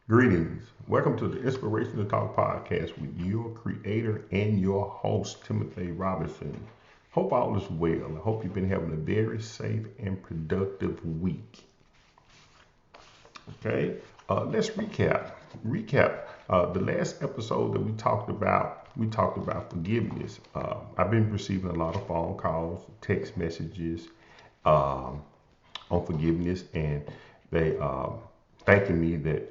Greetings. Welcome to the Inspirational Talk podcast with your creator and your host, Timothy Robinson. Hope all is well. I hope you've been having a very safe and productive week. Okay, let's recap. The last episode that we talked about forgiveness. I've been receiving a lot of phone calls, text messages, um, on forgiveness, and they thanking me that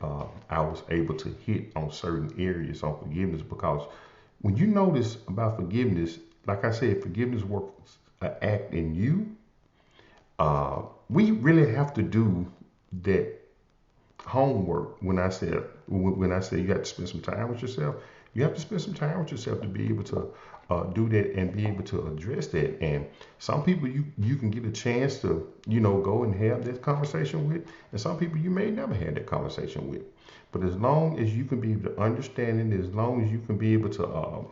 I was able to hit on certain areas on forgiveness because when you notice about forgiveness, like I said, forgiveness works an act in you. We really have to do that homework. When I say you have to spend some time with yourself, you have to spend some time with yourself to be able to do that and be able to address that. And some people you can get a chance to go and have that conversation with, and some people you may never have that conversation with. But as long as you can be able to understand it, as long as you can be able to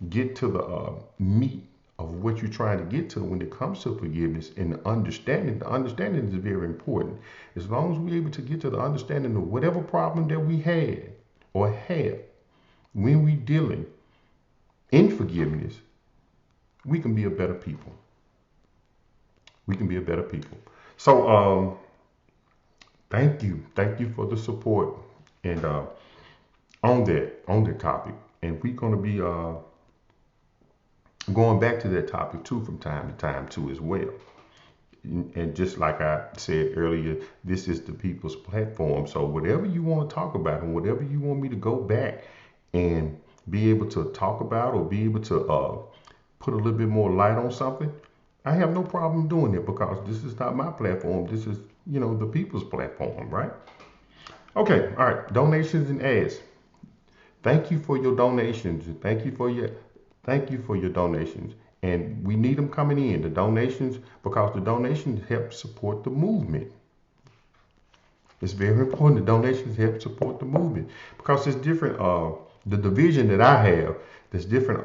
get to the meat of what you're trying to get to when it comes to forgiveness and the understanding is very important. As long as we're able to get to the understanding of whatever problem that we had or have when we dealing in forgiveness, we can be a better people. We can be a better people. So thank you for the support and on that topic. And we're gonna be going back to that topic too from time to time too as well. And just like I said earlier, this is the people's platform. So whatever you want to talk about and whatever you want me to go back and be able to talk about or be able to put a little bit more light on something, I have no problem doing it because this is not my platform. This is, the people's platform, right? Okay, all right. Donations and ads. Thank you for your donations. Thank you for your donations. And we need them coming in. The donations, because the donations help support the movement. It's very important. The donations help support the movement because it's different. The division that I have, there's different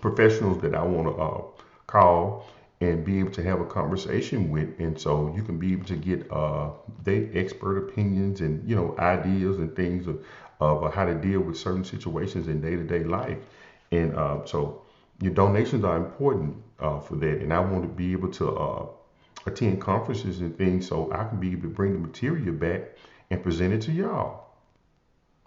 professionals that I want to call and be able to have a conversation with, and so you can be able to get their expert opinions and ideas and things of how to deal with certain situations in day-to-day life. And so your donations are important for that, and I want to be able to attend conferences and things so I can be able to bring the material back and present it to y'all,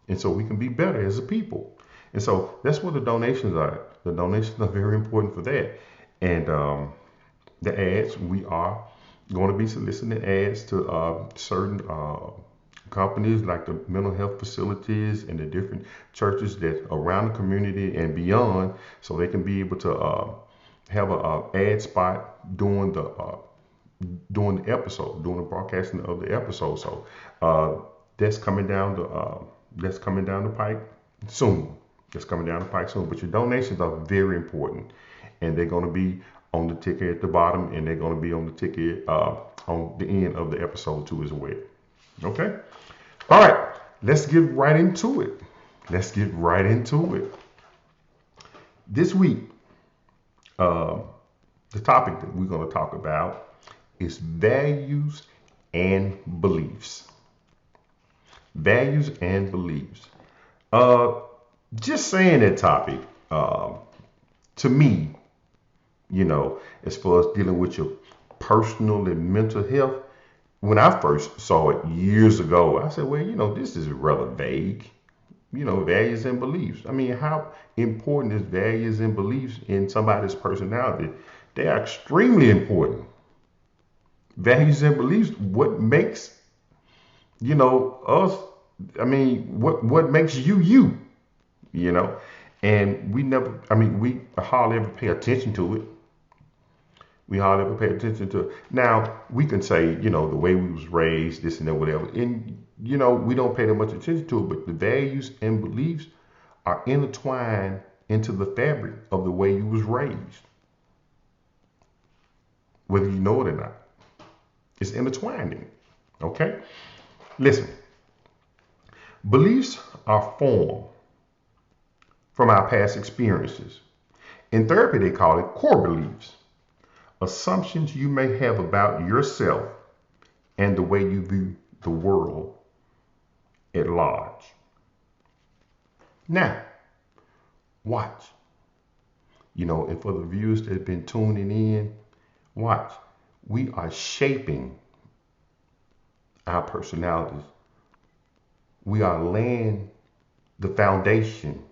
and so we can be better as a people. And so that's what the donations are. The donations are very important for that. And the ads, we are going to be soliciting ads to certain companies like the mental health facilities and the different churches that around the community and beyond, so they can be able to have a ad spot during the episode, during the broadcasting of the episode. So that's coming down the pipe soon. That's coming down the pipe soon. But your donations are very important, and they're going to be on the ticker at the bottom, and they're going to be on the ticker on the end of the episode too as well. Okay. All right. Let's get right into it. Let's get right into it. This week, uh, the topic that we're going to talk about is values and beliefs. Values and beliefs. Uh, just saying that topic, to me, as far as dealing with your personal and mental health, when I first saw it years ago, I said, well, this is rather vague. Values and beliefs. I mean, how important is values and beliefs in somebody's personality? They are extremely important. Values and beliefs, what makes, us, I mean, what makes you you, you know? And we never, I mean, we hardly ever pay attention to it. We hardly ever pay attention to it. Now, we can say, the way we was raised, this and that, whatever. And, we don't pay that much attention to it, but the values and beliefs are intertwined into the fabric of the way you was raised, whether you know it or not. It's intertwining. Okay? Listen, beliefs are formed from our past experiences. In therapy, they call it core beliefs, assumptions you may have about yourself and the way you view the world at large. Now, watch. And for the viewers that have been tuning in, watch. We are shaping our personalities. We are laying the foundation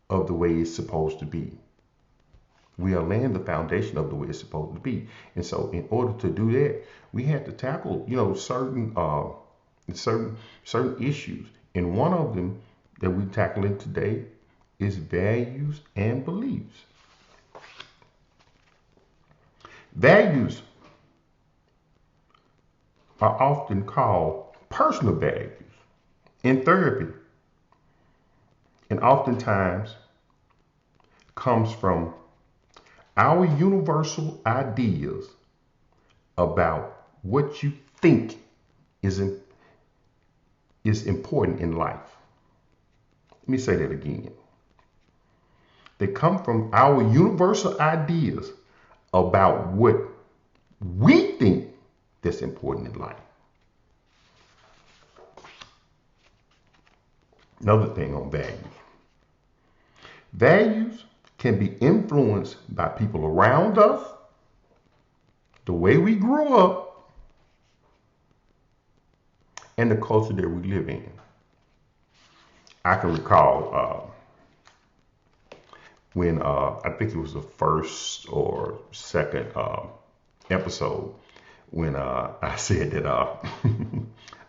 of the way it's supposed to be. We are laying the foundation of the way it's supposed to be. And so in order to do that, we had to tackle, certain issues. And one of them that we're tackling today is values and beliefs. Values are often called personal values in therapy, and oftentimes comes from our universal ideas about what you think is important in life. Let me say that again. They come from our universal ideas about what we think that's important in life. Another thing on values. Values can be influenced by people around us, the way we grew up, and the culture that we live in. I can recall when I think it was the first or second episode when I said that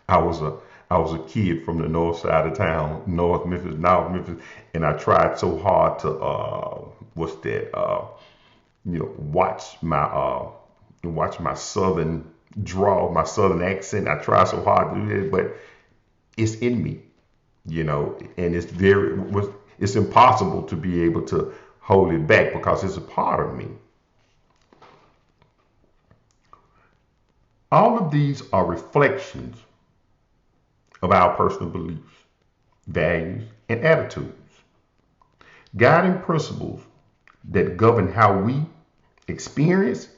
I was a kid from the north side of town, North Memphis, and I tried so hard to watch my southern drawl, my southern accent. I tried so hard to do it, but it's in me, and it's impossible to be able to hold it back because it's a part of me. All of these are reflections of our personal beliefs, values, and attitudes, guiding principles that govern how we experience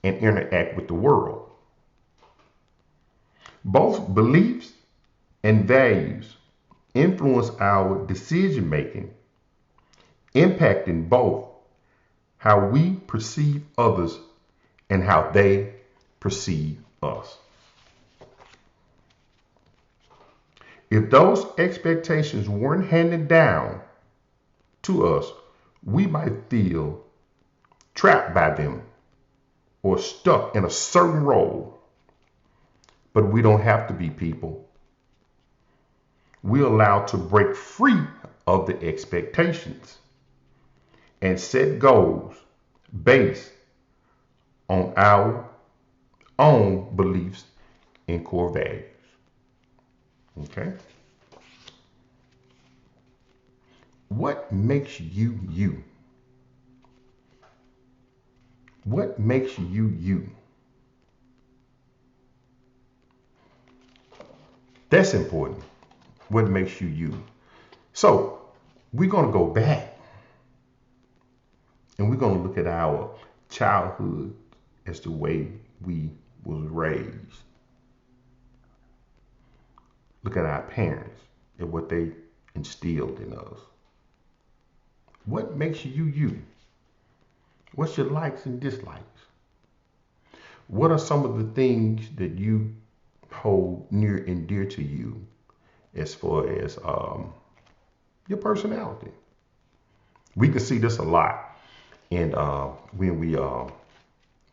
and interact with the world. Both beliefs and values influence our decision making, impacting both how we perceive others and how they perceive us. If those expectations weren't handed down to us, we might feel trapped by them or stuck in a certain role. But we don't have to be, people. We're allowed to break free of the expectations and set goals based on our own beliefs and core values. Okay? What makes you you? What makes you you? That's important. What makes you you? So we're going to go back and we're going to look at our childhood as the way we was raised. Look at our parents and what they instilled in us. What makes you you? What's your likes and dislikes? What are some of the things that you hold near and dear to you as far as your personality? We can see this a lot and when we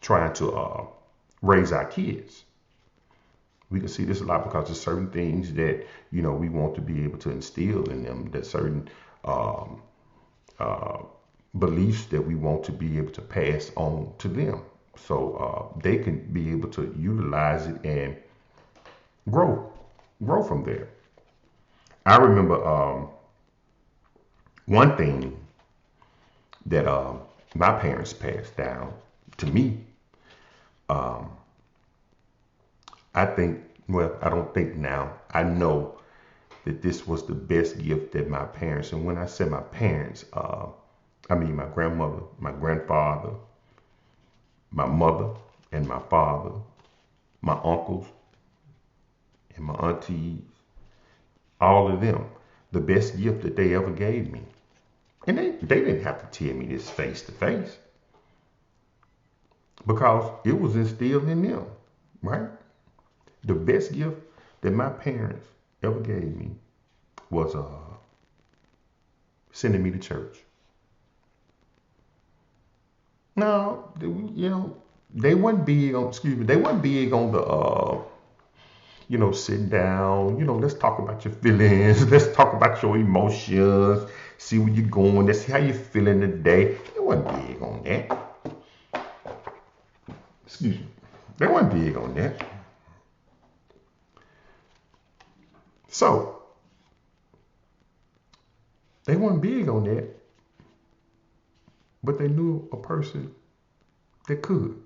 trying to raise our kids. We can see this a lot because there's certain things that we want to be able to instill in them. That certain beliefs that we want to be able to pass on to them, so they can be able to utilize it and grow from there. I remember one thing that my parents passed down to me. I think, well, I don't think now, I know that this was the best gift that my parents, and when I say my parents, I mean my grandmother, my grandfather, my mother, and my father, my uncles, and my aunties, all of them, the best gift that they ever gave me. And they didn't have to tell me this face to face because it was instilled in them, right? The best gift that my parents ever gave me was sending me to church. No, they wasn't big on, they wasn't big on the, sitting down, let's talk about your feelings, let's talk about your emotions, see where you're going, let's see how you're feeling today. They wasn't big on that. Excuse me. They wasn't big on that. So, they weren't big on that, but they knew a person that could.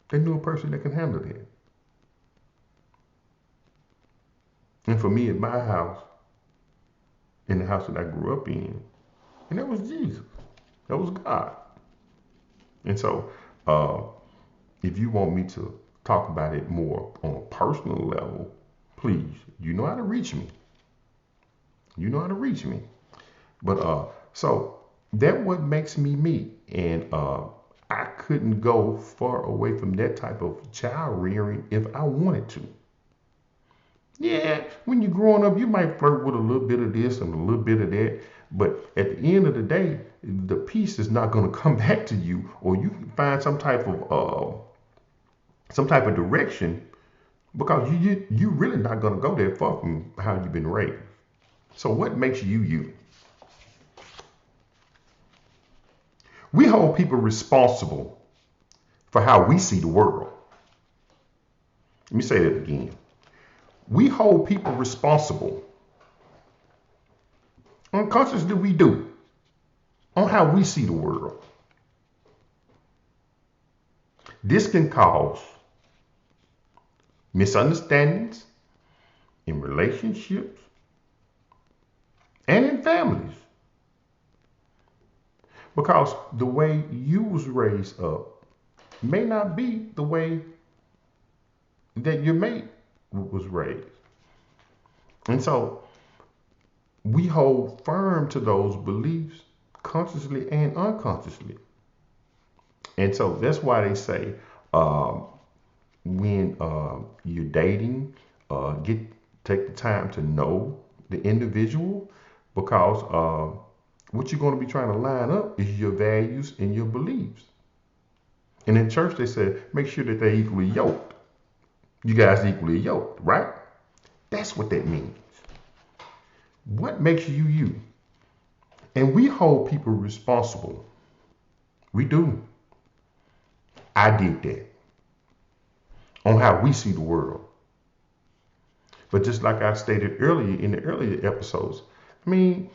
They knew a person that could handle that. And for me at my house, in the house that I grew up in, and that was Jesus. That was God. And so, if you want me to talk about it more on a personal level, please, you know how to reach me. You know how to reach me. But so that what makes me me. And I couldn't go far away from that type of child rearing if I wanted to. Yeah, when you're growing up, you might flirt with a little bit of this and a little bit of that. But at the end of the day, the piece is not going to come back to you, or you can find some type of direction, because you really not going to go that far from how you've been raised. So what makes you you? We hold people responsible for how we see the world. Let me say that again. We hold people responsible, unconsciously we do, on how we see the world. This can cause misunderstandings in relationships and in families, because the way you was raised up may not be the way that your mate was raised. And so we hold firm to those beliefs consciously and unconsciously. And so that's why they say when you're dating, take the time to know the individual, because what you're going to be trying to line up is your values and your beliefs. And in church they said make sure that they're equally yoked. You guys equally yoked, right? That's what that means. What makes you you? And we hold people responsible. We do. I did that on how we see the world. But just like I stated earlier in the earlier episodes, I mean,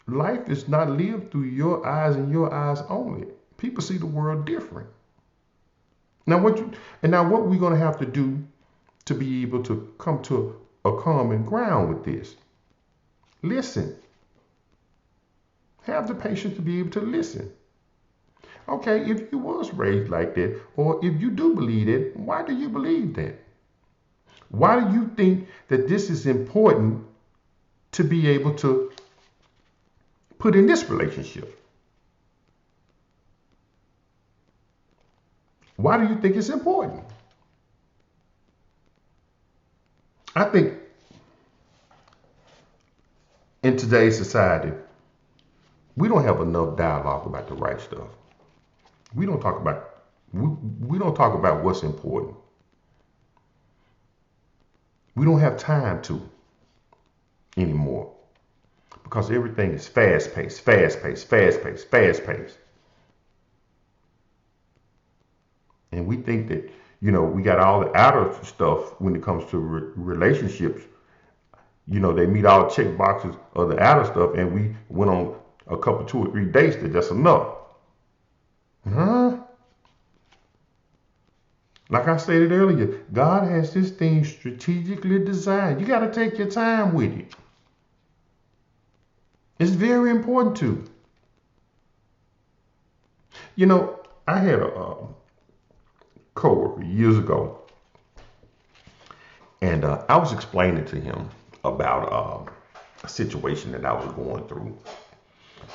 life is not lived through your eyes and your eyes only. People see the world different. Now what we're going to have to do to be able to come to a common ground with this? Listen. Have the patience to be able to listen. Okay, if you was raised like that, or if you do believe it, why do you believe that? Why do you think that this is important to be able to put in this relationship? Why do you think it's important? I think in today's society, we don't have enough dialogue about the right stuff. We don't talk about what's important. We don't have time to anymore, because everything is fast paced. And we think that, we got all the outer stuff when it comes to relationships. They meet all the check boxes of the outer stuff, and we went on a couple, 2 or 3 dates, that's enough. Huh? Like I stated earlier, God has this thing strategically designed. You got to take your time with it. It's very important to. I had a coworker years ago, And I was explaining to him about a situation that I was going through,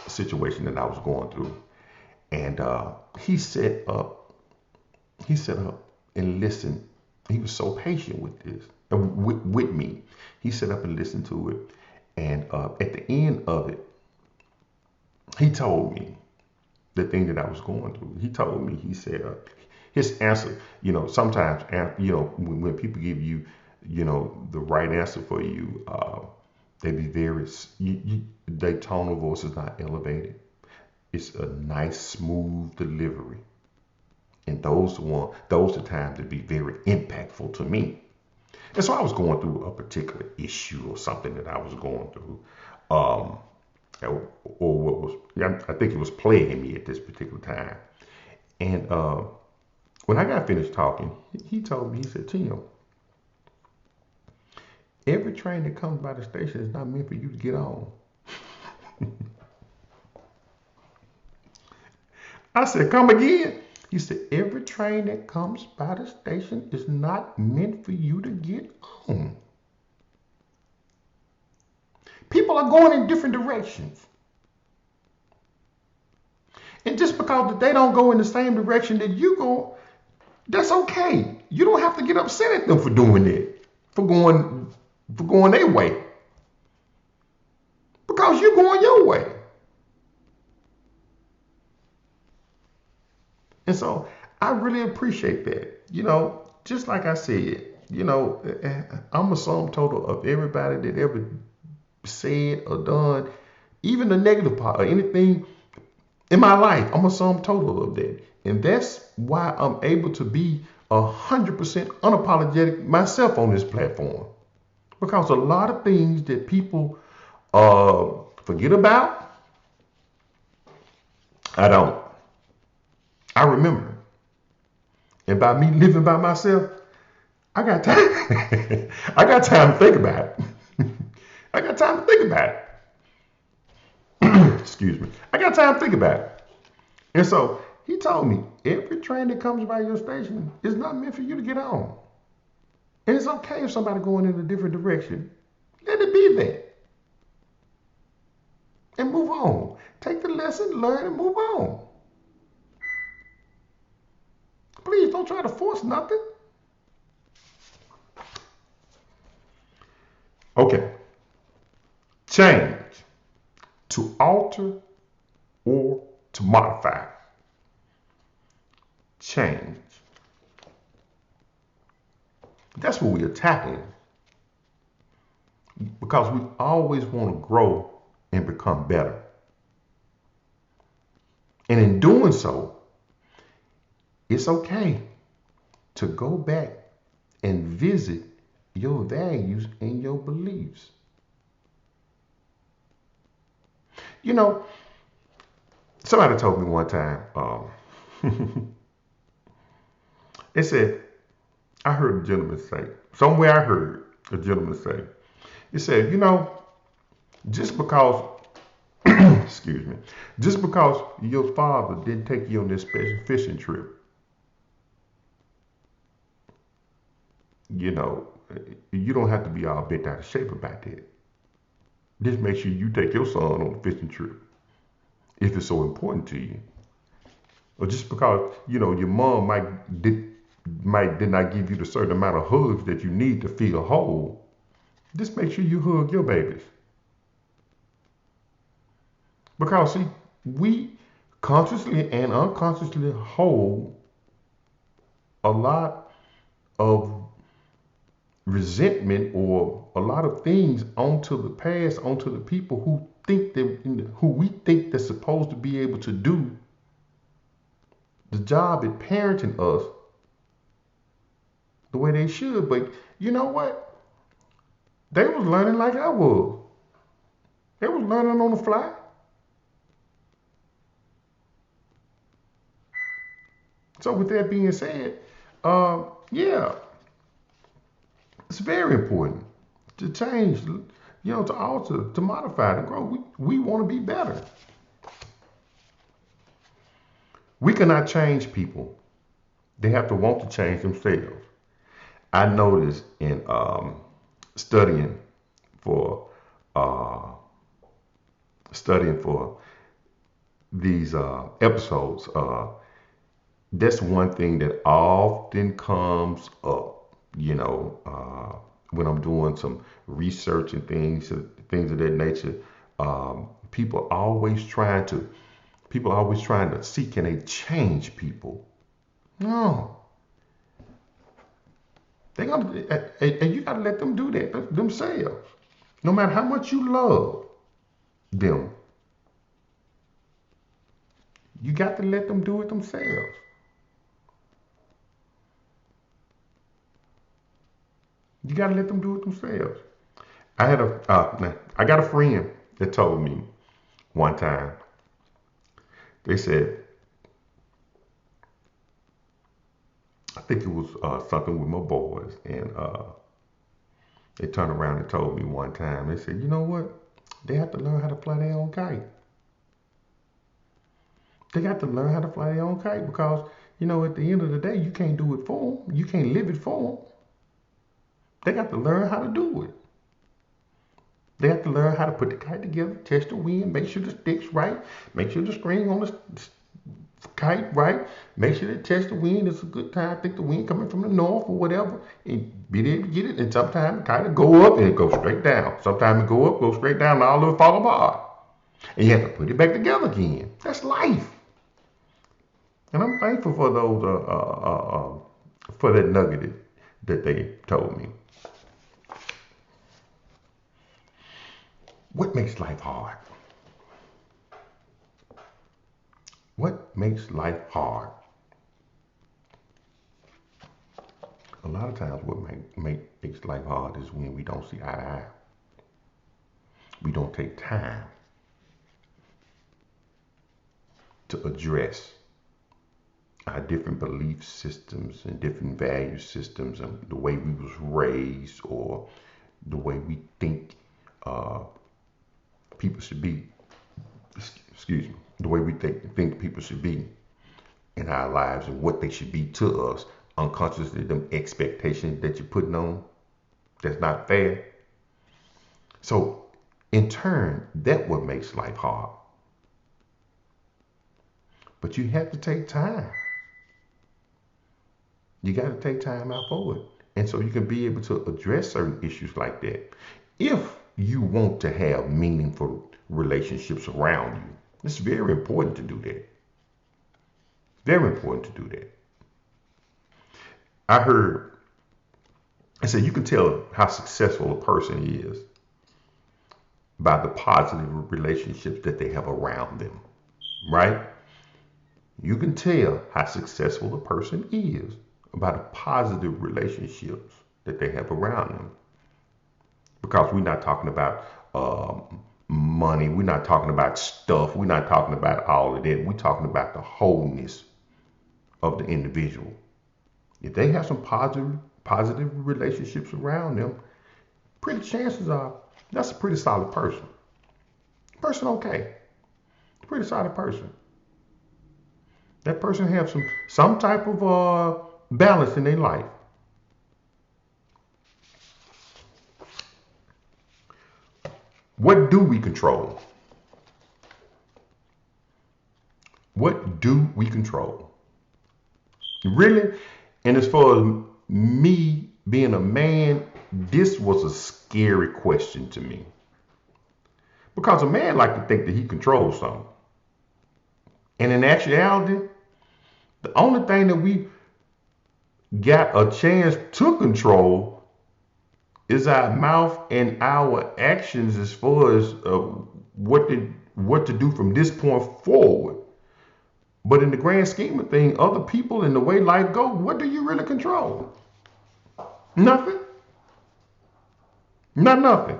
a situation that I was going through. And he set up, he set up and listened. He was so patient with this, with me. He set up and listened to it. And at the end of it, he told me the thing that I was going through. He told me, he said, his answer, sometimes, when people give you, the right answer for you, they be very, their tone of voice is not elevated. It's a nice, smooth delivery. And those are times that be very impactful to me. And so I was going through a particular issue or something that I was going through. Um, or what was, I think it was plaguing me at this particular time. And when I got finished talking, he told me, he said, Tim, every train that comes by the station is not meant for you to get on. I said, come again? He said, every train that comes by the station is not meant for you to get on. People are going in different directions. And just because they don't go in the same direction that you go, that's okay. You don't have to get upset at them for doing it, for going their way. Because you're going your way. And so I really appreciate that. Just like I said, I'm a sum total of everybody that ever said or done, even the negative part or anything in my life. I'm a sum total of that. And that's why I'm able to be 100% unapologetic myself on this platform. Because a lot of things that people forget about, I don't. I remember. And by me living by myself, I got time. I got time to think about it. I got time to think about it. Excuse me. I got time to think about it. And so he told me, every train that comes by your station is not meant for you to get on. And it's okay if somebody going in a different direction. Let it be that. And move on. Take the lesson, learn, and move on. Please don't try to force nothing. Okay. Change. To alter or to modify. Change. That's what we are tackling. Because we always want to grow and become better. And in doing so, it's okay to go back and visit your values and your beliefs. Somebody told me one time, they said, I heard a gentleman say, somewhere I heard a gentleman say, he said, just because, excuse me, just because your father didn't take you on this special fishing trip, you don't have to be all bent out of shape about that. Just make sure you take your son on a fishing trip if it's so important to you. Or just because, your mom did not give you the certain amount of hugs that you need to feel whole, just make sure you hug your babies. Because, see, we consciously and unconsciously hold a lot of resentment or a lot of things onto the past, onto the people who we think they're supposed to be able to do the job at parenting us the way they should. But you know what? They was learning like I was. They was learning on the fly. So with that being said, yeah, it's very important to change, to alter, to modify, to grow. We want to be better. We cannot change people. They have to want to change themselves. I noticed in studying for uh, studying for these episodes, that's one thing that often comes up, when I'm doing some research and things of that nature. People always trying to, see, can they change people? No, they gonna, and you gotta let them do that themselves. No matter how much you love them, you got to let them do it themselves. You got to let them do it themselves. I got a friend that told me one time. They said, I think it was something with my boys, and they turned around and told me one time. They said, you know what? They have to learn how to fly their own kite. They got to learn how to fly their own kite because, at the end of the day, you can't do it for them. You can't live it for them. They got to learn how to do it. They have to learn how to put the kite together, test the wind, make sure the stick's right, make sure the string on the kite right, make sure they test the wind. It's a good time. I think the wind coming from the north or whatever, and be able to get it. And sometimes the kite will go up and it goes straight down. Sometimes it go up, go straight down, and all of it fall apart. And you have to put it back together again. That's life. And I'm thankful for those for that nugget that they told me. What makes life hard? What makes life hard? A lot of times what makes life hard is when we don't see eye to eye. We don't take time to address our different belief systems and different value systems and the way we was raised or the way we think people should be, excuse me, the way we think people should be in our lives and what they should be to us, unconsciously, them expectations that you're putting on that's not fair. So in turn, that what makes life hard. But you have to take time. You got to take time out for it. And so you can be able to address certain issues like that. If you want to have meaningful relationships around you, it's very important to do that. Very important to do that. I said you can tell how successful a person is by the positive relationships that they have around them, right? You can tell how successful a person is by the positive relationships that they have around them. Because we're not talking about money, we're not talking about stuff, we're not talking about all of that. We're talking about the wholeness of the individual. If they have some positive relationships around them, pretty chances are that's a pretty solid person. Person okay. Pretty solid person. That person have some type of balance in their life. What do we control? What do we control? Really? And as far as me being a man, this was a scary question to me. Because a man like to think that he controls something. And in actuality, the only thing that we got a chance to control is our mouth and our actions as far as what to do from this point forward. But in the grand scheme of things, other people and the way life goes, what do you really control? Nothing. Not nothing.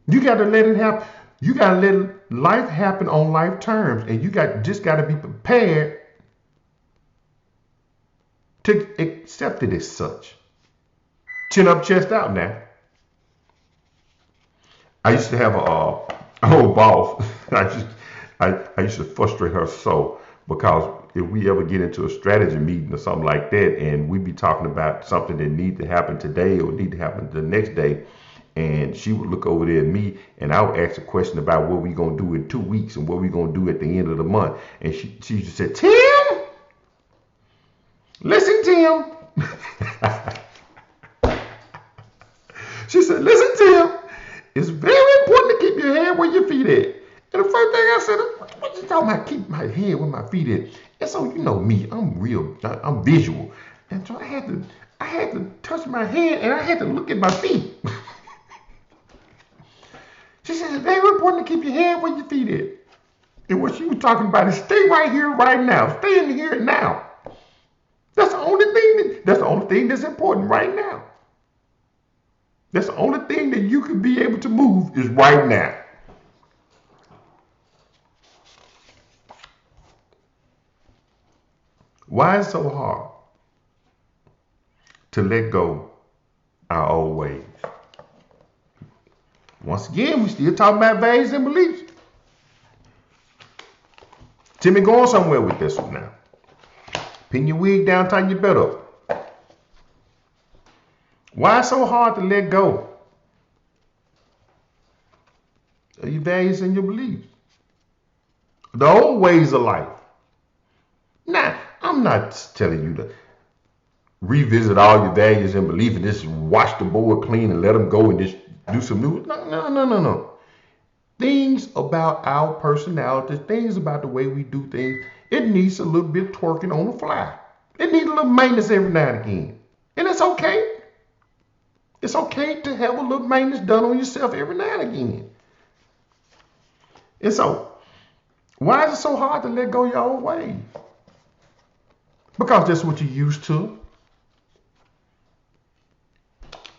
You got to let it happen. You got to let life happen on life terms, and you just got to be prepared to accept it as such. Chin up, chest out now. I used to have an old boss. I used to frustrate her so because if we ever get into a strategy meeting or something like that, and we be talking about something that need to happen today or need to happen the next day, and she would look over there at me, and I would ask a question about what we gonna do in 2 weeks and what we gonna do at the end of the month, and she just said, Tim, listen, Tim. She said, listen, Tim, it's very important to keep your head where your feet at. And the first thing I said, what you talking about, keep my head where my feet at? And so, you know me, I'm visual. And so I had to touch my head and I had to look at my feet. She said, it's very important to keep your head where your feet at. And what she was talking about is stay right here, right now. Stay in here and now. That's the only thing that's important right now. That's the only thing that you can be able to move is right now. Why is it so hard to let go our old ways? Once again, we still talking about values and beliefs. Timmy going somewhere with this one now. Pin your wig down, tighten your belt up. Why is it so hard to let go of your values and your beliefs? The old ways of life. Now, I'm not telling you to revisit all your values and beliefs and just wash the board clean and let them go and just do some new. No. Things about our personality, things about the way we do things, it needs a little bit twerking on the fly. It needs a little maintenance every now and again. And it's okay. It's okay to have a little maintenance done on yourself every now and again. And so, why is it so hard to let go of your old ways? Because that's what you're used to.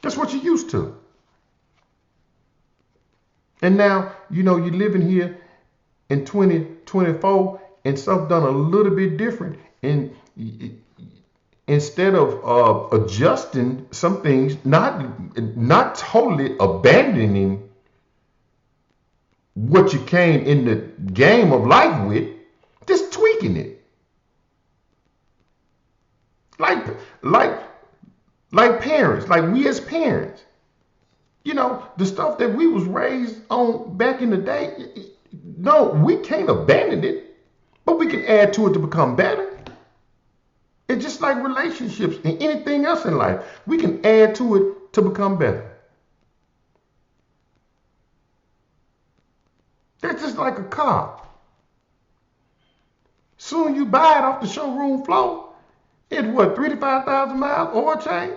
That's what you're used to. And now, you know, you're living here in 2024 and stuff done a little bit different. And instead of adjusting some things, not totally abandoning what you came in the game of life with, just tweaking it. Like parents, like we as parents, you know, the stuff that we was raised on back in the day, no, we can't abandon it, but we can add to it to become better. It's just like relationships and anything else in life. We can add to it to become better. That's just like a car. Soon you buy it off the showroom floor. It's what, 3,000 to 5,000 miles oil change?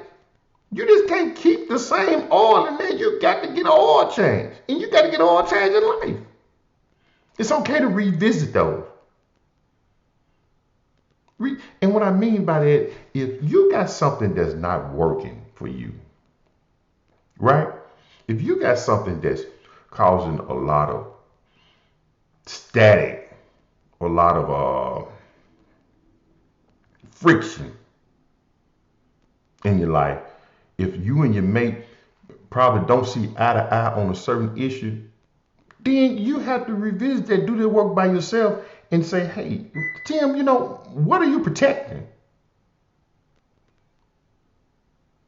You just can't keep the same oil in there. You got to get an oil change. And you got to get an oil change in life. It's okay to revisit those. And what I mean by that, if you got something that's not working for you, right? If you got something that's causing a lot of static, a lot of friction in your life, if you and your mate probably don't see eye to eye on a certain issue, then you have to revisit that, do the work by yourself and say, hey, Tim, you know, what are you protecting?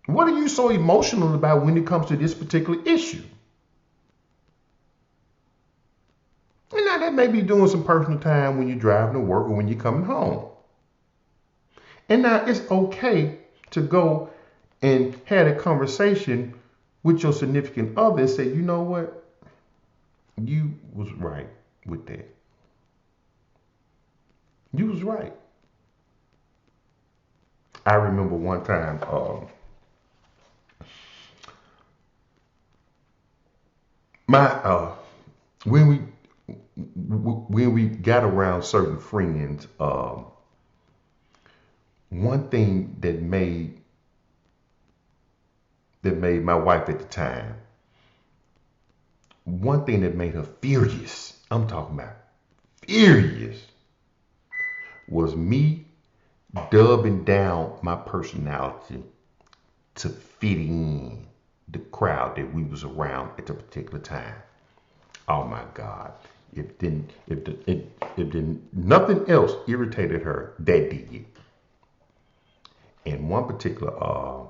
What are you so emotional about when it comes to this particular issue? And now that may be doing some personal time when you're driving to work or when you're coming home. And now it's okay to go and have a conversation with your significant other and say, you know what? You was right with that. You was right. I remember one time when we got around certain friends, one thing that made my wife at the time, one thing that made her furious, I'm talking about furious, was me dubbing down my personality to fit in the crowd that we was around at the particular time. Oh my God. If nothing else irritated her, that did. And one particular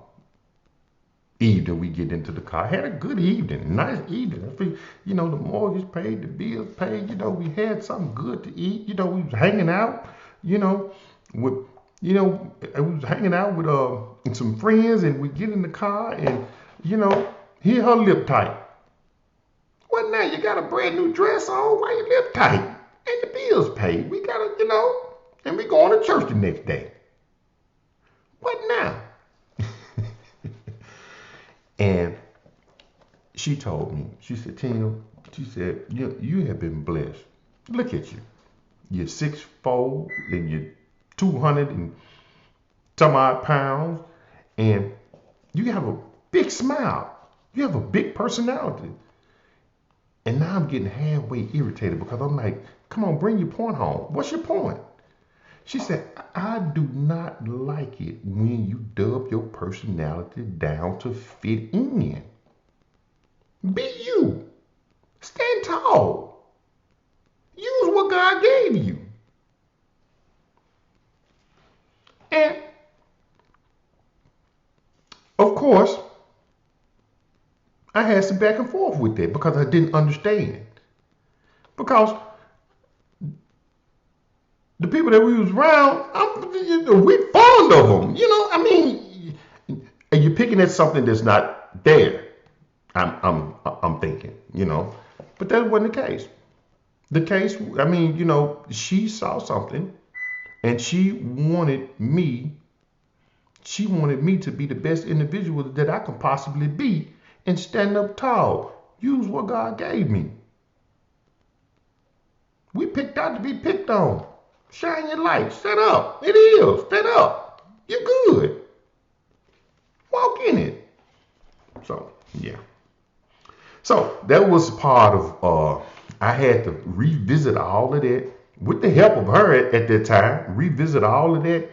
evening, we get into the car. Had a good evening, nice evening. I think, the mortgage paid, the bills paid. We had something good to eat. We was hanging out. With I was hanging out with some friends, and we get in the car, and hear her lip tight. Well, now you got a brand new dress on. Why your lip tight? And the bills paid. We gotta, and we going to church the next day. What now? And she told me, she said, Tim, she said, you have been blessed. Look at you. You're 6'4", and you're 200 and some odd pounds, and you have a big smile. You have a big personality. And now I'm getting halfway irritated because I'm like, come on, bring your point home. What's your point? She said, I do not like it when you dub your personality down to fit in. Be you. Stand tall. Use what God gave you. And, of course, I had some back and forth with that because I didn't understand it. Because the people that we was around, we fond of them. And you're picking at something that's not there. I'm thinking, but that wasn't the case. The case, she saw something, and she wanted me to be the best individual that I could possibly be, and stand up tall. Use what God gave me. We picked out to be picked on. Shine your light. Stand up. It is. Stand up. You're good. Walk in it. So, yeah. So, that was part of, I had to revisit all of that with the help of her at that time. Revisit all of that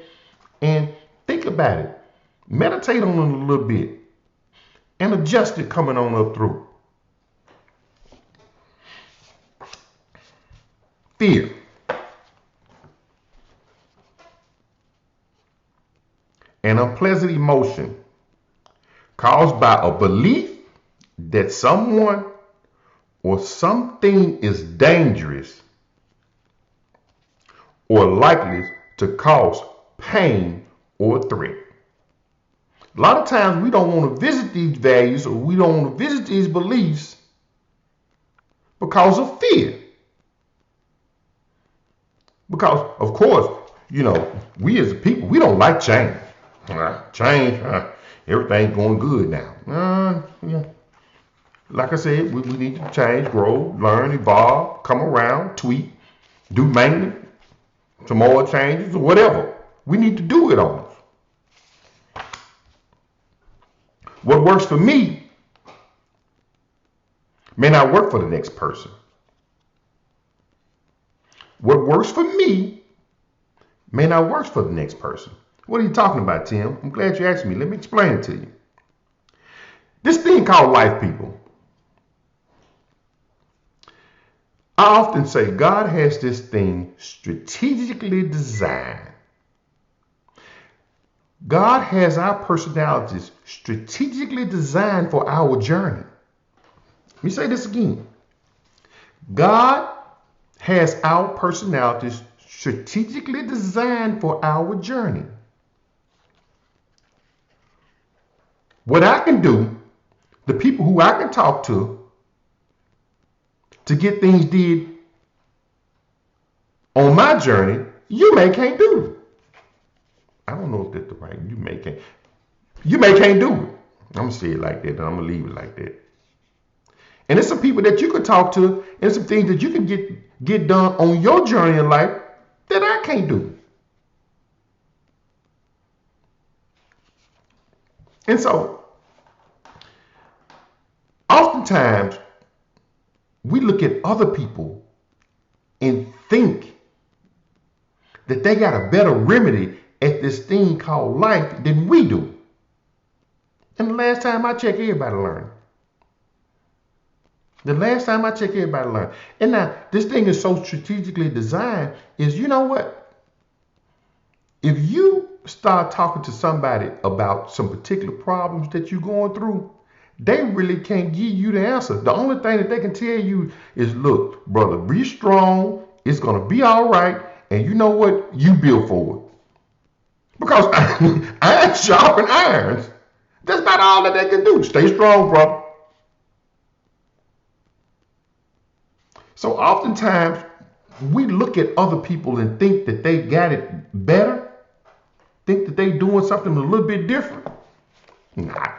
and think about it. Meditate on it a little bit and adjust it coming on up through. Fear. An unpleasant emotion caused by a belief that someone or something is dangerous or likely to cause pain or threat. A lot of times we don't want to visit these values, or we don't want to visit these beliefs because of fear. Because, of course, we as people, we don't like change. Change, everything's going good now. Yeah. Like I said, we need to change, grow, learn, evolve, come around, tweak, do maintenance, some more changes, or whatever. We need to do it on us. What works for me may not work for the next person. What works for me may not work for the next person. What are you talking about, Tim? I'm glad you asked me. Let me explain it to you. This thing called life, people. I often say God has this thing strategically designed. God has our personalities strategically designed for our journey. Let me say this again. God has our personalities strategically designed for our journey. What I can do, the people who I can talk to get things did on my journey, you may can't do. I don't know if that's the right. You may can't do it. I'm gonna say it like that, and I'm gonna leave it like that. And there's some people that you could talk to, and some things that you can get done on your journey in life that I can't do. And so, oftentimes, we look at other people and think that they got a better remedy at this thing called life than we do. And the last time I checked, everybody learned. The last time I checked, everybody learned. And now this thing is so strategically designed. Is you know what? If you start talking to somebody about some particular problems that you're going through, they really can't give you the answer. The only thing that they can tell you is, look, brother, be strong. It's going to be all right. And you know what? You build for it. Because iron sharpen irons. That's about all that they can do. Stay strong, bro. So oftentimes we look at other people and think that they got it better, think that they doing something a little bit different. Nah.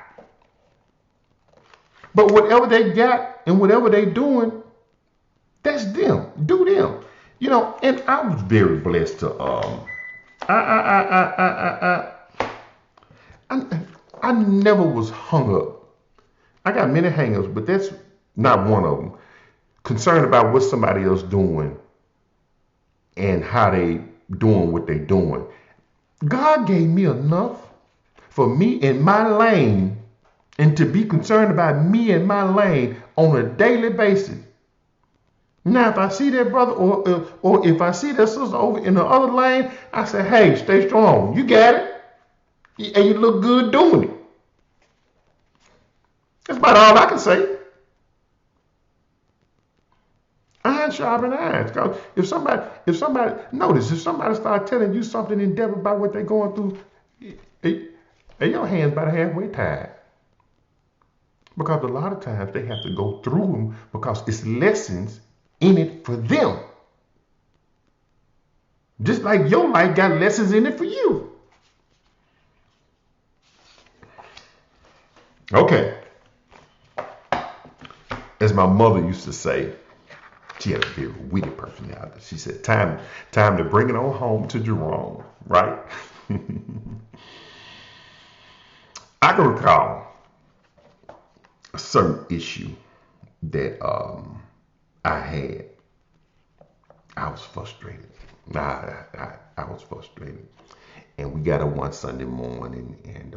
But whatever they got and whatever they doing, that's them. Do them. You know, and I was very blessed to I never was hung up. I got many hang-ups, but that's not one of them. Concerned about what somebody else doing and how they doing what they doing. God gave me enough for me in my lane and to be concerned about me in my lane on a daily basis. Now, if I see that brother or if I see that sister over in the other lane, I say, hey, stay strong. You got it. And you look good doing it. That's about all I can say. Iron sharpen irons. Because if somebody notice, if somebody start telling you something in depth about what they're going through, and your hands about halfway tied. Because a lot of times they have to go through them because it's lessons in it for them. Just like your life got lessons in it for you. Okay. As my mother used to say, she had a very witty personality. She said, time to bring it on home to Jerome, right? I can recall a certain issue that I had. I was frustrated. I was frustrated. And we got up one Sunday morning and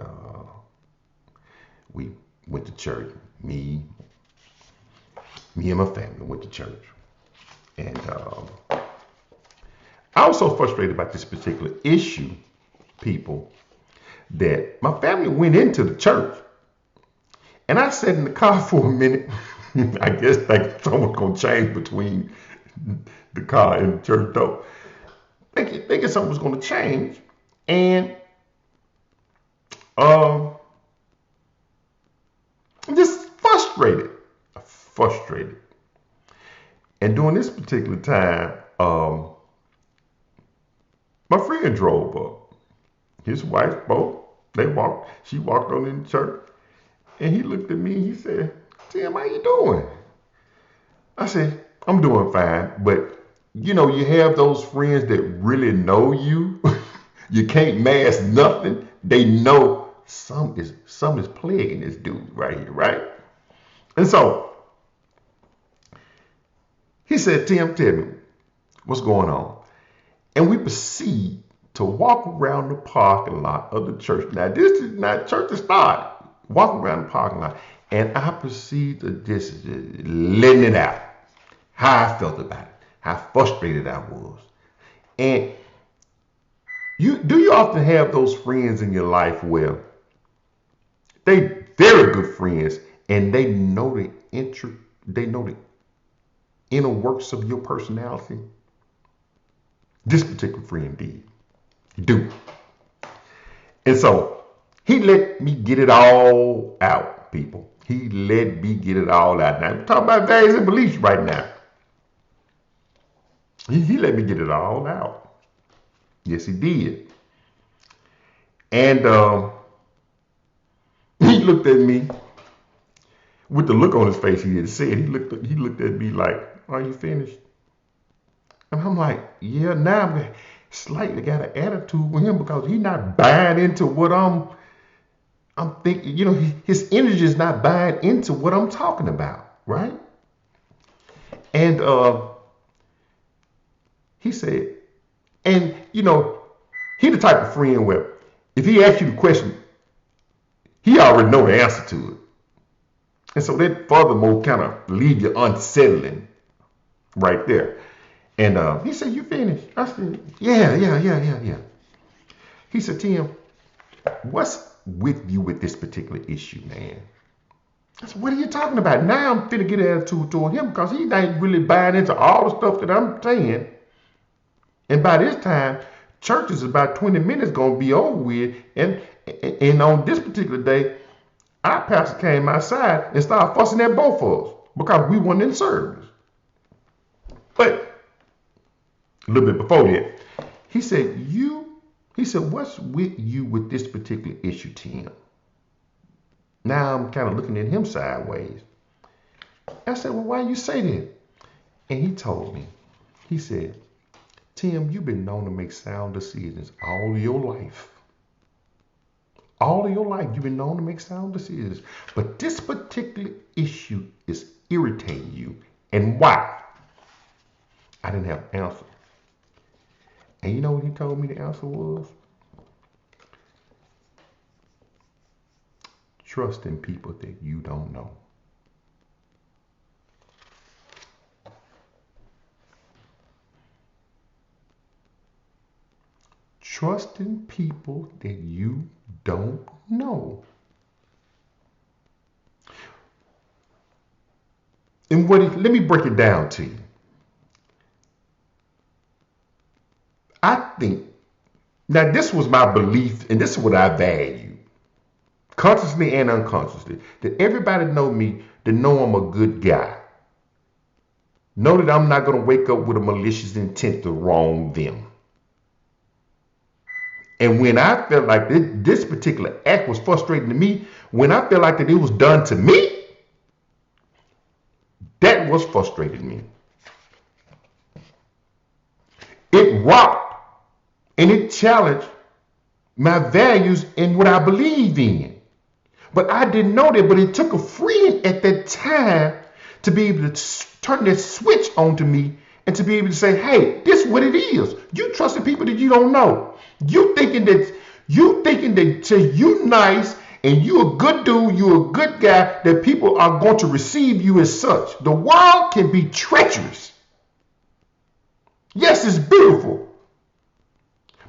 we went to church. Me and my family went to church. And I was so frustrated about this particular issue, people, that my family went into the church. And I sat in the car for a minute. I guess like someone's going to change between the car and the church door. Thinking something was going to change. And I'm just frustrated. And during this particular time, my friend drove up. His wife, both, she walked on in the church. And he looked at me and he said, Tim, how you doing? I said, I'm doing fine. But, you know, you have those friends that really know you. You can't mask nothing. They know some is plaguing this dude right here, right? And so he said, Tim, tell me what's going on. And we proceed to walk around the parking lot of the church. Now, this is not church to start. Walk around the parking lot. And I proceed to just letting it out. How I felt about it. How frustrated I was. And you often have those friends in your life where they very good friends and they know the inner works of your personality? This particular friend did. He do. And so he let me get it all out, people. He let me get it all out. Now, we're talking about values and beliefs right now. He let me get it all out. Yes, he did. And he looked at me with the look on his face he had said. He looked at me like, are you finished? And I'm like, yeah, now I'm slightly got an attitude with him because he's not buying into what I'm thinking. You know, his energy is not buying into what I'm talking about, right? And he said, and you know, he the type of friend where if he asks you the question, he already know the answer to it. And so that furthermore kind of leave you unsettling right there. And he said, "You finished?" I said, "Yeah. He said, "Tim, what's with you with this particular issue, man?" I said, "What are you talking about?" Now I'm finna get an attitude toward him because he ain't really buying into all the stuff that I'm saying. And by this time, church is about 20 minutes gonna be over with. And on this particular day, our pastor came outside and started fussing at both of us because we weren't in service. But a little bit before that, he said, what's with you with this particular issue, Tim? Now I'm kind of looking at him sideways. I said, well, why you say that? And he told me, he said, Tim, you've been known to make sound decisions all your life. All of your life, you've been known to make sound decisions. But this particular issue is irritating you. And why? I didn't have an answer. And you know what he told me the answer was? Trust in people that you don't know. Trust in people that you don't know. And let me break it down to you. I think, now this was my belief, and this is what I value, consciously and unconsciously, that everybody know me, to know I'm a good guy. Know that I'm not going to wake up with a malicious intent to wrong them. And when I felt like this particular act was frustrating to me, when I felt like that it was done to me, that was frustrating me. It rocked and it challenged my values and what I believe in. But I didn't know that, but it took a friend at that time to be able to turn that switch on to me and to be able to say, hey, this is what it is. You trusting people that you don't know. You thinking that say you nice and you a good dude, you a good guy, that people are going to receive you as such. The world can be treacherous. Yes, it's beautiful.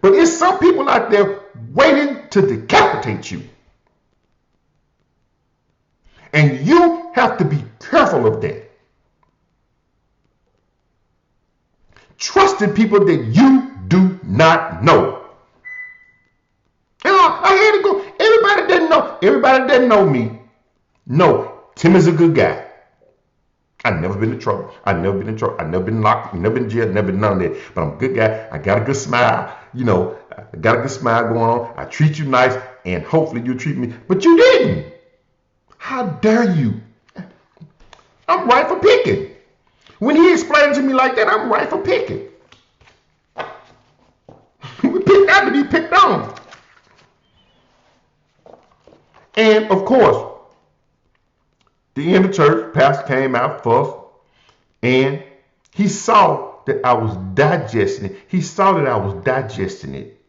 But it's some people out there waiting to decapitate you. And you have to be careful of that. Trusting people that you do not know. I had to go. Everybody that know me, no, Tim is a good guy. I've never been in trouble. I've never been locked, never been in jail, never been none of that. But I'm a good guy. I got a good smile. I got a good smile going on. I treat you nice, and hopefully you treat me. But you didn't. How dare you? I'm right for picking. When he explained to me like that, I'm right for picking. We picked out to be picked on. And of course, the end of church, pastor came out first, and he saw that I was digesting it. He saw that I was digesting it.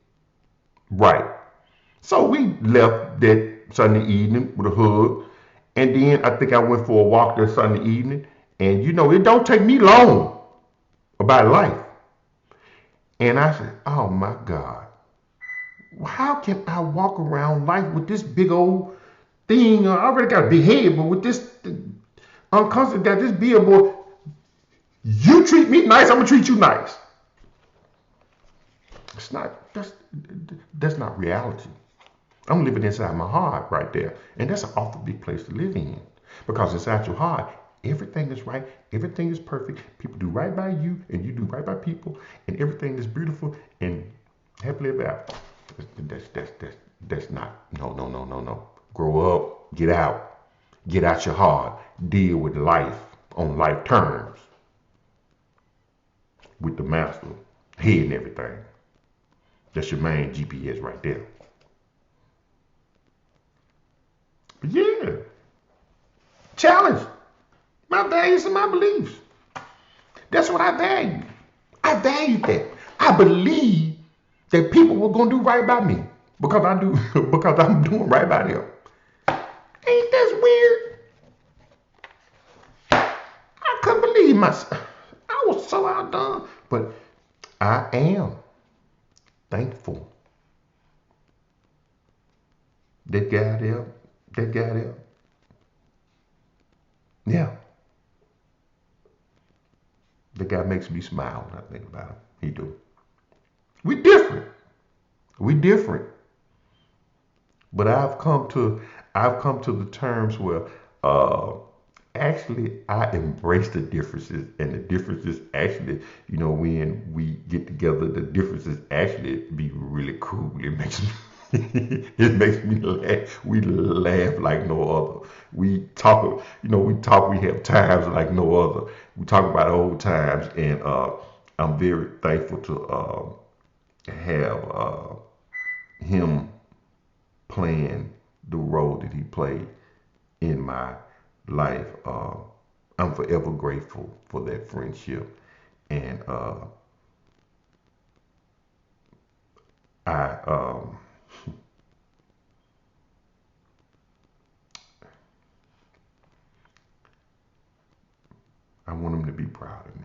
Right. So we left that Sunday evening with a hug. And then I think I went for a walk that Sunday evening. And it don't take me long about life. And I said, oh my God, how can I walk around life with this big old thing? I already got a big head, but with this unconscious, got this billboard. You treat me nice, I'm gonna treat you nice. That's not reality. I'm living inside my heart right there. And that's an awful big place to live in. Because inside your heart, everything is right, everything is perfect. People do right by you, and you do right by people, and everything is beautiful and happily ever after. That's not. No. Grow up, get out your heart, deal with life on life terms with the master, head and everything. That's your main GPS right there. But yeah, challenge my values and my beliefs. That's what I value. I value that. I believe that people were gonna do right by me because I'm doing right by them. Ain't that weird? couldn't believe myself. I was so outdone. But I am thankful. That guy there, that guy there. Yeah, the guy makes me smile when I think about him. He do. We different. We different. But I've come to the terms where uh actually I embrace the differences, and the differences actually, when we get together, the differences actually be really cool. It makes me it makes me laugh. We laugh like no other. We have times like no other. We talk about old times, and I'm very thankful to have him playing the role that he played in my life. I'm forever grateful for that friendship, and I I want him to be proud of me.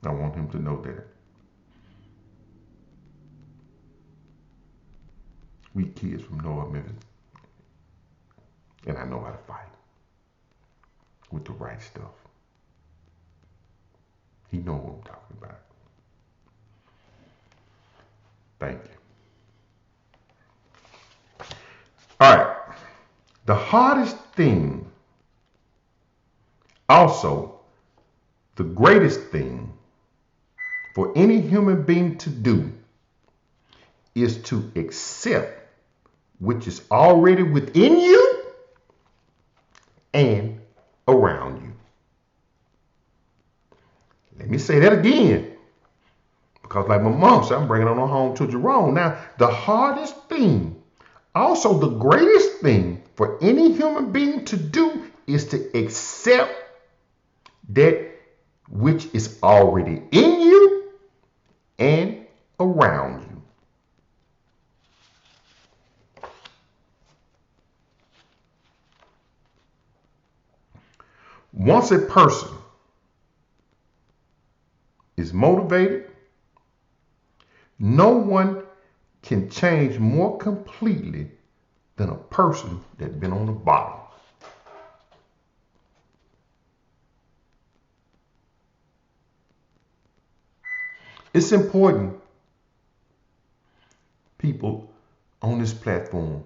I want him to know that we kids from North Memphis, and I know how to fight with the right stuff. He know what I'm talking about. Thank you. All right. The hardest thing, also the greatest thing for any human being to do, is to accept which is already within you and around you. Let me say that again, because like my mom said, I'm bringing it on home to Jerome. Now, the hardest thing, also the greatest thing for any human being to do, is to accept that which is already in you and around you. Once a person is motivated, no one can change more completely than a person that's been on the bottom. It's important, people on this platform,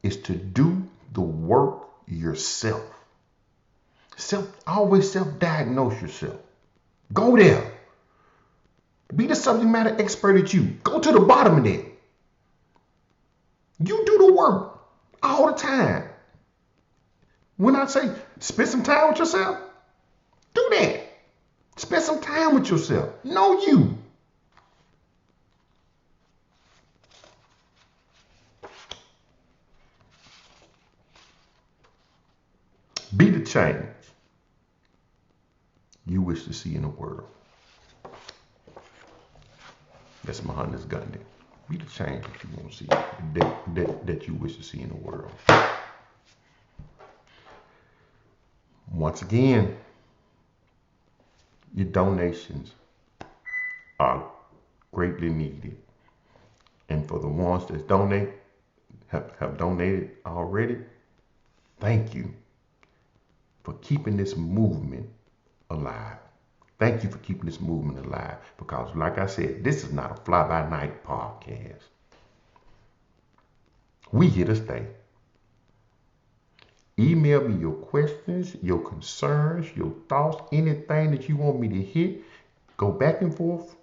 is to do the work yourself. Always self-diagnose yourself. Go there. Be the subject matter expert at you. Go to the bottom of that. You do the work all the time. When I say spend some time with yourself, do that. Spend some time with yourself. Know you. Be the change you wish to see in the world. That's Mahatma's Gandhi. Be the change that you want to see, that you wish to see in the world. Once again, your donations are greatly needed. And for the ones that have donated already, thank you for keeping this movement alive. Thank you for keeping this movement alive, because like I said, this is not a fly-by-night podcast. We here to stay. Email me your questions, your concerns, your thoughts, anything that you want me to hit. Go back and forth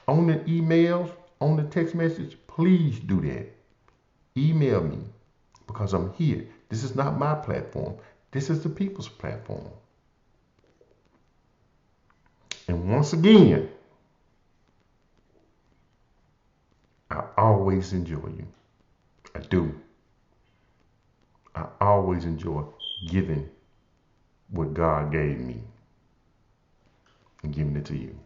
on the emails, on the text message. Please do that. Email me, because I'm here. This is not my platform. This is the people's platform. And once again, I always enjoy you. I do. I always enjoy giving what God gave me and giving it to you.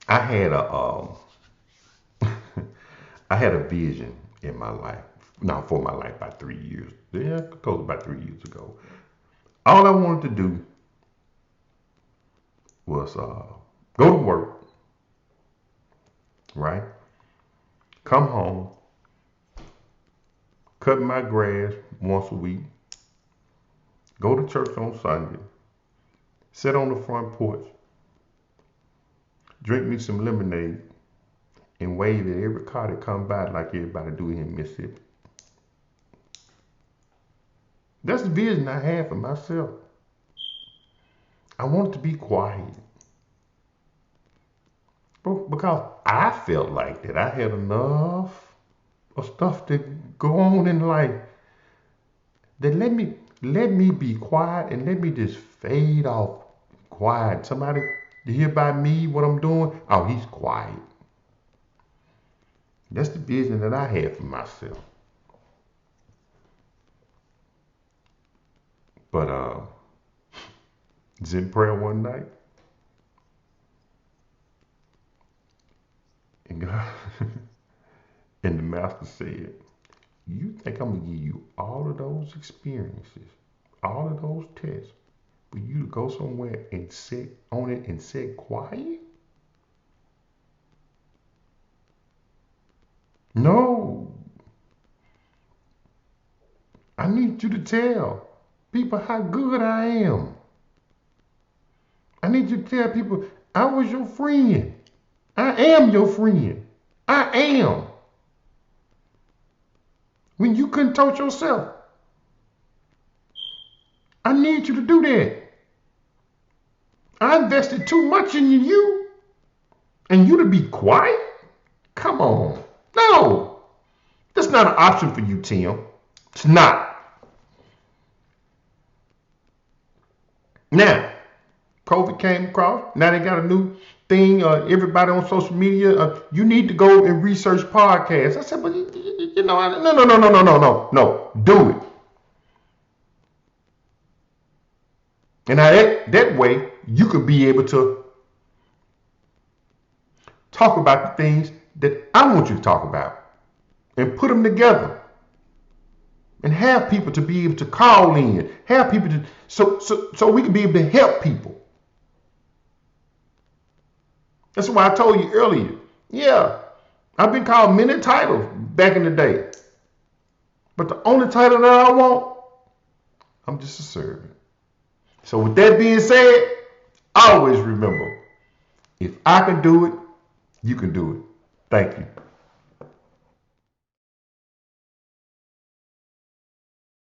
I had a I had a vision in my life Now, for my life, about 3 years. Yeah, close about 3 years ago. All I wanted to do was go to work, right? Come home, cut my grass once a week, go to church on Sunday, sit on the front porch, drink me some lemonade, and wave at every car that come by like everybody do here in Mississippi. That's the vision I have for myself. I wanted to be quiet. Because I felt like that I had enough of stuff to go on in life. That let me be quiet and let me just fade off quiet. Somebody to hear about me, what I'm doing, oh, he's quiet. That's the vision that I had for myself. But was in prayer one night, and God and the master said, you think I'm gonna give you all of those experiences, all of those tests, for you to go somewhere and sit on it and sit quiet? No. I need you to tell people how good I am. I need you to tell people I was your friend. I am your friend. I am. When you couldn't touch yourself, I need you to do that. I invested too much in you and you to be quiet? Come on. No. That's not an option for you, Tim. It's not. Now, COVID came across. Now they got a new thing. Everybody on social media, you need to go and research podcasts. I said, but no. Do it. And now that way, you could be able to talk about the things that I want you to talk about and put them together. And have people to be able to call in, have people to so we can be able to help people. That's why I told you earlier. Yeah, I've been called many titles back in the day, but the only title that I want, I'm just a servant. So with that being said, always remember, if I can do it, you can do it. Thank you.